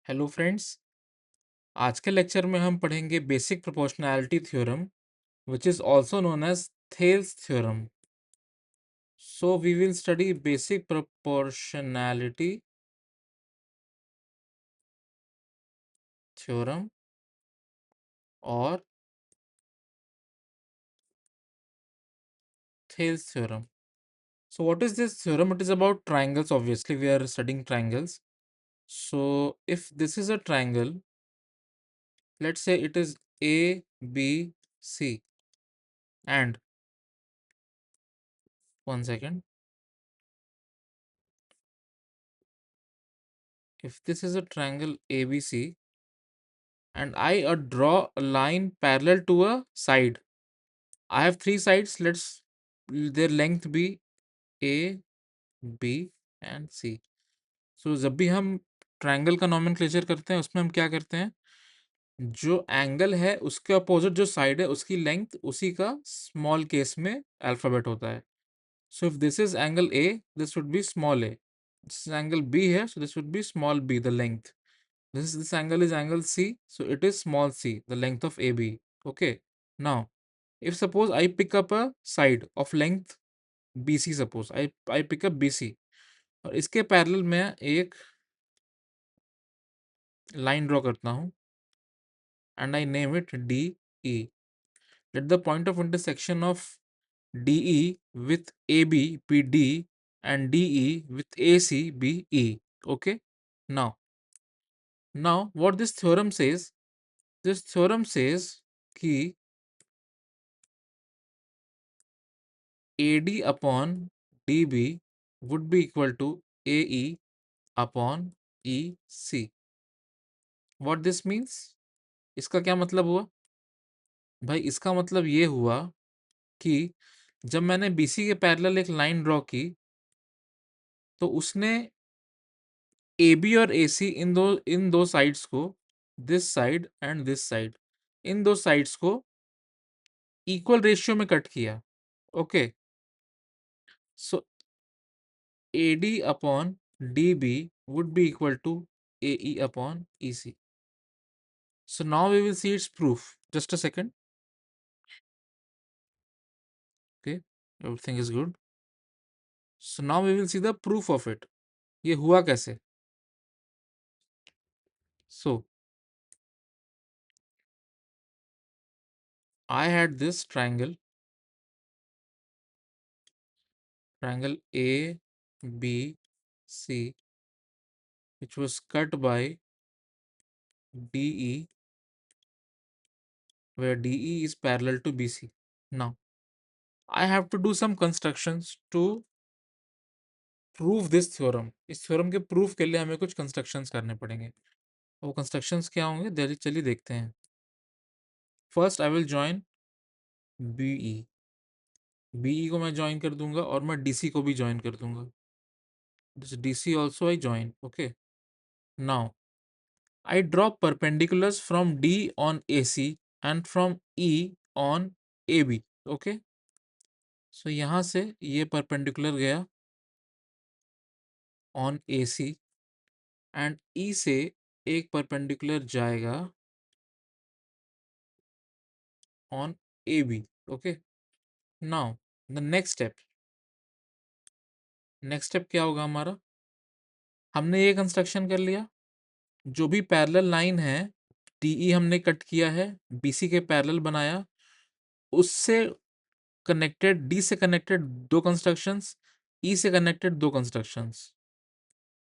Hello friends. आज के lecture में हम पढ़ेंगे basic proportionality theorem which is also known as Thales theorem. So we will study basic proportionality theorem और Thales theorem. So what is this theorem? It is about triangles. Obviously we are studying triangles. So if this is a triangle, let's say it is A B C, and one second, if this is a triangle ABC and I draw a line parallel to a side. I have three sides. Let's their length be A, B and C. So जब भी हम triangle का nomenclature करते हैं उसमें हम क्या करते हैं, जो एंगल है उसके अपोजिट जो साइड है उसकी लेंथ उसी का स्मॉल केस में अल्फाबेट होता है. So if this is angle A, this would be small a. This angle B है, so this would be small b, the length. This angle is angle C, so it is small c, the length of AB. Okay. Now, if suppose I pick up a side of length BC, suppose I pick up BC और इसके parallel मैं एक line draw करता हूँ and I name it DE. Let the point of intersection of DE with AB be D and DE with AC be E. Okay. Now what this theorem says, this theorem says कि AD upon DB would be equal to AE upon EC. What this means? इसका क्या मतलब हुआ भाई? इसका मतलब ये हुआ कि जब मैंने BC के पैरेलल एक लाइन ड्रॉ की तो उसने AB और AC इन दो साइड्स को, this side and this side, इन दो साइड्स को इक्वल रेशियो में कट किया. Okay. So AD upon DB would be equal to AE upon EC. So now we will see its proof. Just a second. Okay, everything is good. So now we will see the proof of it. ये हुआ कैसे? So I had this triangle A B C, which was cut by DE, where DE is parallel to BC. Now I have to do some constructions to prove this theorem. इस theorem के proof के लिए हमें कुछ constructions करने पड़ेंगे. वो constructions क्या होंगे चलिए देखते हैं. First I will join BE. BE को मैं ज्वाइन कर दूंगा और मैं DC को भी ज्वाइन कर दूंगा. This DC also I join. Okay. Now I draw perpendiculars from D on AC and from E on AB. Okay. So यहाँ से ये perpendicular गया on AC and E से एक perpendicular जाएगा on AB. Okay. Now the next step. Next step क्या होगा हमारा? हमने ये कंस्ट्रक्शन कर लिया, जो भी पैरेलल लाइन है DE हमने कट किया है, BC के पैरेलल बनाया, उससे कनेक्टेड D से कनेक्टेड दो कंस्ट्रक्शंस, E से कनेक्टेड दो कंस्ट्रक्शंस,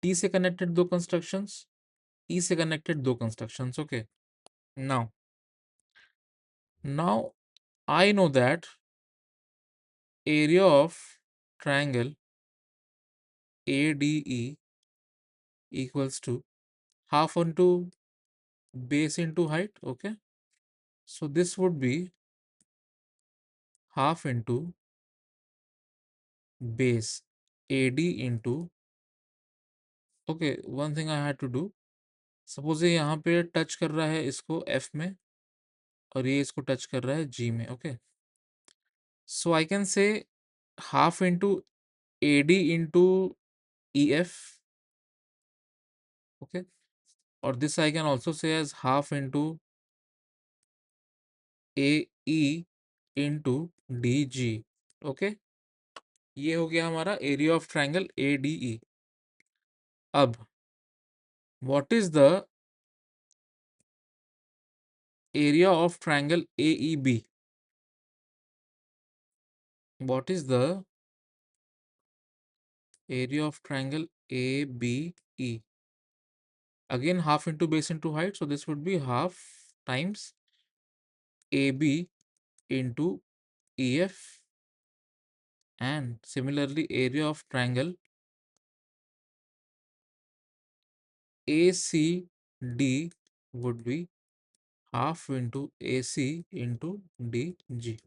D से कनेक्टेड दो कंस्ट्रक्शंस, E से कनेक्टेड दो constructions. Okay. Now I know that area of triangle ADE equals to half into base into height. Okay. So this would be half into base AD into, okay, one thing I had to do, suppose ये यहाँ पे touch कर रहा है इसको F में और ये इसको टच कर रहा है G में. Okay. So I can say half into AD into EF. Okay. or this I can also say as half into AE into DG. Okay, ये हो गया हमारा एरिया ऑफ ट्रायंगल ADE. अब what is the area of triangle AEB? What is the area of triangle ABE? Again, half into base into height, so this would be half times AB into EF, and similarly area of triangle ACD would be half into AC into DG.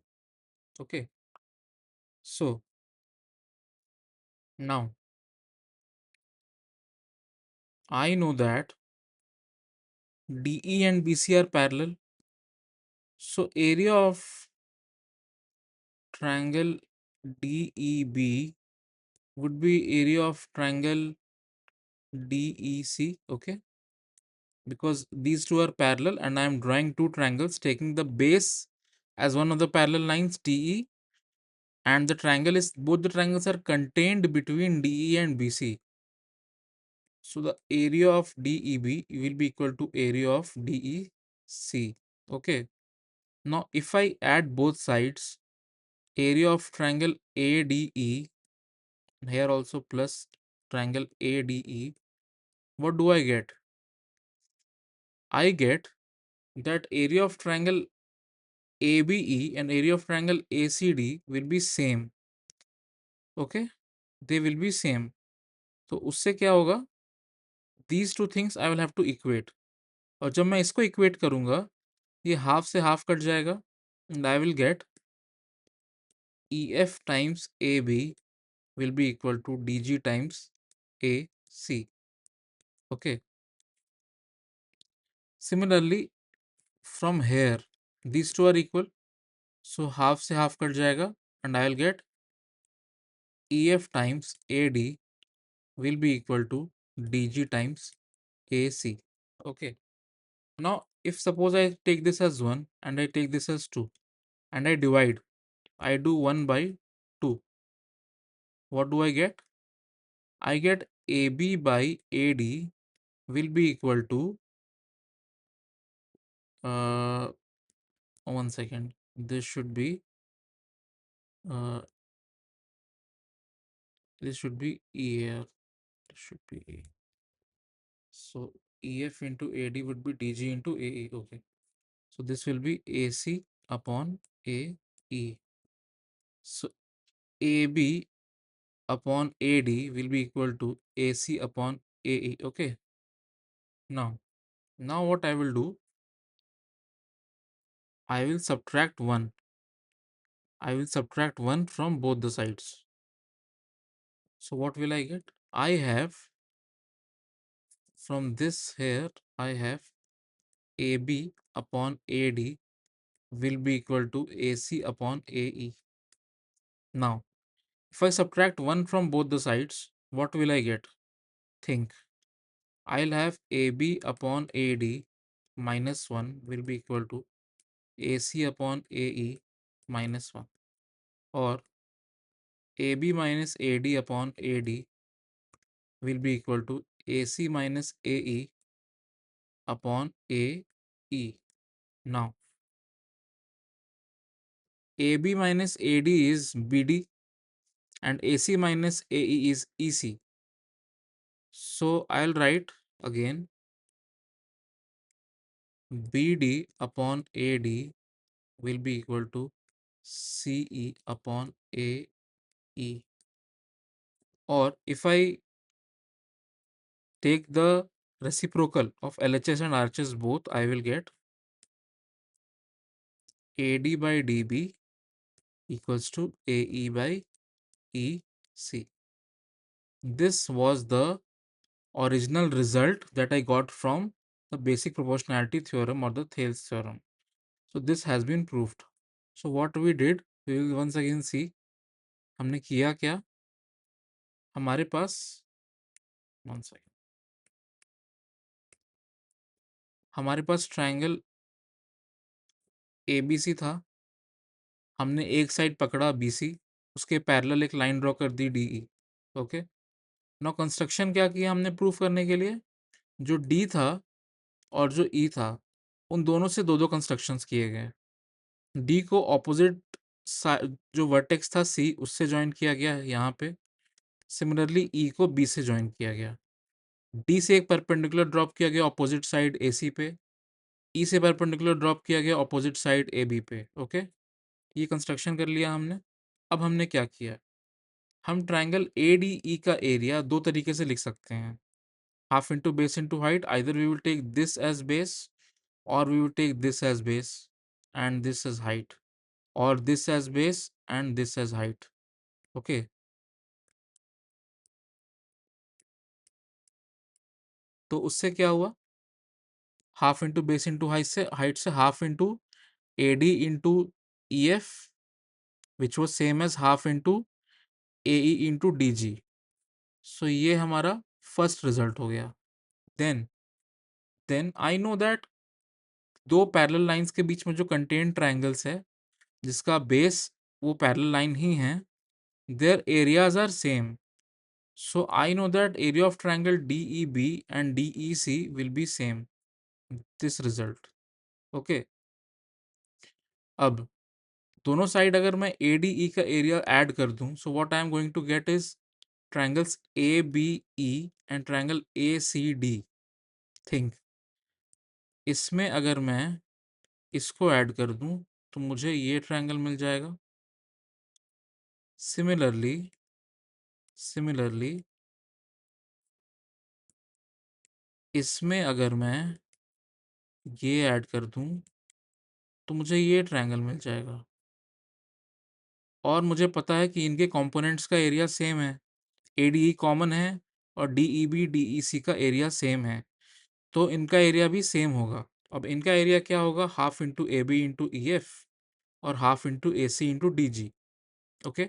Okay, so now I know that DE and BC are parallel, so area of triangle DEB would be area of triangle DEC. Okay, because these two are parallel and I am drawing two triangles taking the base as one of the parallel lines DE, and the triangle is, both the triangles are contained between DE and BC. So the area of DEB will be equal to area of DEC. Okay, now if I add both sides, area of triangle ADE, here also plus triangle ADE, what do I get? I get that area of triangle ABE and area of triangle ACD will be same. Okay, they will be same. तो उससे क्या होगा, these two things I will have to equate. और जब मैं इसको equate करूंगा, ये half से half कट जाएगा and I will get EF times AB will be equal to DG times AC. Okay, similarly from here these two are equal, so half से half cut जाएगा and I will get EF times AD will be equal to DG times AC. Okay, now if suppose I take this as 1 and I take this as 2 and I divide, I do 1 by 2, what do I get? I get AB by AD will be equal to 1 second, this should be uh, this should be EF, this should be A. So EF into AD would be DG into AE. Okay, so this will be AC upon AE. So AB upon AD will be equal to AC upon AE. Okay, now what I will do, I will subtract 1. I will subtract 1 from both the sides. So what will I get? I have, from this here, I have AB upon AD will be equal to AC upon AE. Now, if I subtract 1 from both the sides, what will I get? Think. I'll have AB upon AD minus 1 will be equal to AC upon AE minus 1, or AB minus AD upon AD will be equal to AC minus AE upon AE. Now, AB minus AD is BD and AC minus AE is EC. So I'll write again BD upon AD will be equal to CE upon AE. Or if I take the reciprocal of LHS and RHS both, I will get AD by DB equals to AE by EC. This was the original result that I got from the basic proportionality theorem or the Thales theorem. So this has been proved. So what we did, we will once again see हमने किया क्या. हमारे पास, one second, हमारे पास triangle ABC था, हमने एक side पकड़ा BC, उसके पैरेलल एक लाइन ड्रॉ कर दी डीई। ओके, नाउ कंस्ट्रक्शन क्या किया हमने प्रूफ करने के लिए, जो डी था और जो ई था उन दोनों से दो दो कंस्ट्रक्शंस किए गए। डी को ऑपोजिट जो वर्टेक्स था सी उससे ज्वाइन किया गया यहाँ पे। सिमिलरली ई को बी से ज्वाइन किया गया। डी से एक परपेंडिकुलर ड्रॉप किया गया ऑपोजिट साइड ए सी पे। ई से परपेंडिकुलर ड्रॉप किया गया ऑपोजिट साइड ए बी पे। ओके, ये कंस्ट्रक्शन कर लिया हमने। अब हमने क्या किया, हम ट्राइंगल ए डी ई का एरिया दो तरीके से लिख सकते हैं, half into base into height. Either we will take this as base और we will take this as base and this as height, और this as base and this as height. Okay, तो उससे क्या हुआ, half into base into height से half into A D into E F which was same as half into A E into D G. So ये हमारा first result हो गया। Then then I know that दो parallel lines के बीच में जो कंटेंट ट्रायंगल्स है जिसका बेस वो पैरेलल लाइन ही है, their areas are same. So I know that area of triangle DEB and DEC will be same. This result. Okay. अब दोनों साइड अगर मैं ADE का एरिया ऐड कर दूं, so what I am going to get is triangles ABE and triangle ACD. Think. इसमें अगर मैं इसको ऐड कर दूं तो मुझे ये ट्रायंगल मिल जाएगा। सिमिलरली इसमें अगर मैं ये ऐड कर दूं तो मुझे ये ट्रायंगल मिल जाएगा। और मुझे पता है कि इनके कंपोनेंट्स का एरिया सेम है, ADE कॉमन है और DEB DEC का एरिया सेम है, तो इनका एरिया भी सेम होगा। अब इनका एरिया क्या होगा, half into A B into E F और half into A C into D G. Okay,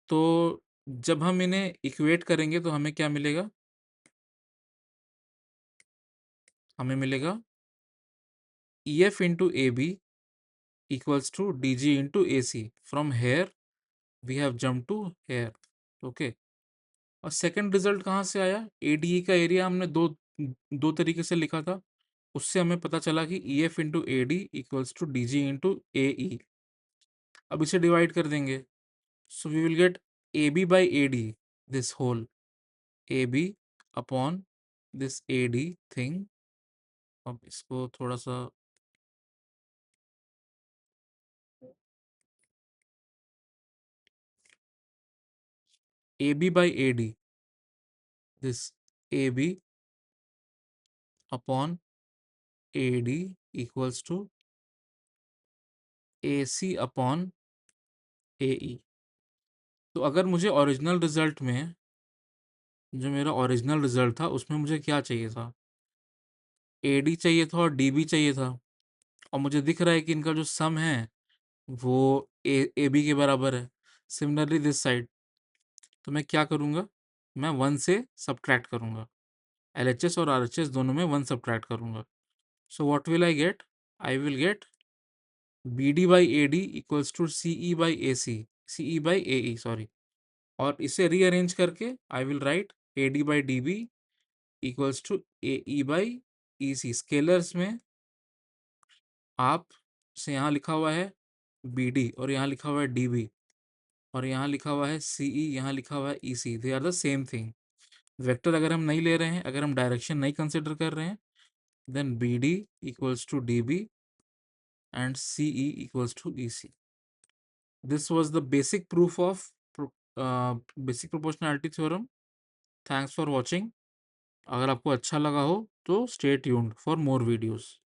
तो जब हम इन्हें इक्वेट करेंगे तो हमें क्या मिलेगा, हमें मिलेगा E F into A B equals to D G into A C. From here we have jump to here. Okay, और सेकंड रिजल्ट कहाँ से आया, एडीई का एरिया हमने दो दो तरीके से लिखा था, उससे हमें पता चला कि E F into A D equals to D G into A E. अब इसे डिवाइड कर देंगे, so we will get A B by A D, this whole A B upon this A D thing. अब इसको थोड़ा सा A B by A D, this A B upon A D equals to A C upon A E. तो अगर मुझे original result में, जो मेरा ओरिजिनल रिजल्ट था उसमें मुझे क्या चाहिए था, ए डी चाहिए था और डी बी चाहिए था, और मुझे दिख रहा है कि इनका जो सम है वो ए बी के बराबर है। सिमिलरली दिस साइड, तो मैं क्या करूँगा, मैं वन से सब्ट्रैक्ट करूँगा, एल एच एस और आर एच एस दोनों में वन सब्ट्रैक्ट करूँगा। So what will I get, I will get B D by A D equals to C E by A C, C E by A E sorry, और इसे rearrange करके I will write A D by D B equals to A E by E C. Scalars में आप से यहाँ लिखा हुआ है बी डी और यहाँ लिखा हुआ है डी बी और यहाँ लिखा हुआ है सी ई, यहाँ लिखा हुआ है E C, they are the same thing. Vector अगर हम नहीं ले रहे हैं, अगर हम डायरेक्शन नहीं कंसिडर कर रहे हैं, then B D equals to D B and C E equals to E C. This was the basic proof of basic proportionality theorem. Thanks for watching. अगर आपको अच्छा लगा हो तो stay tuned for more videos.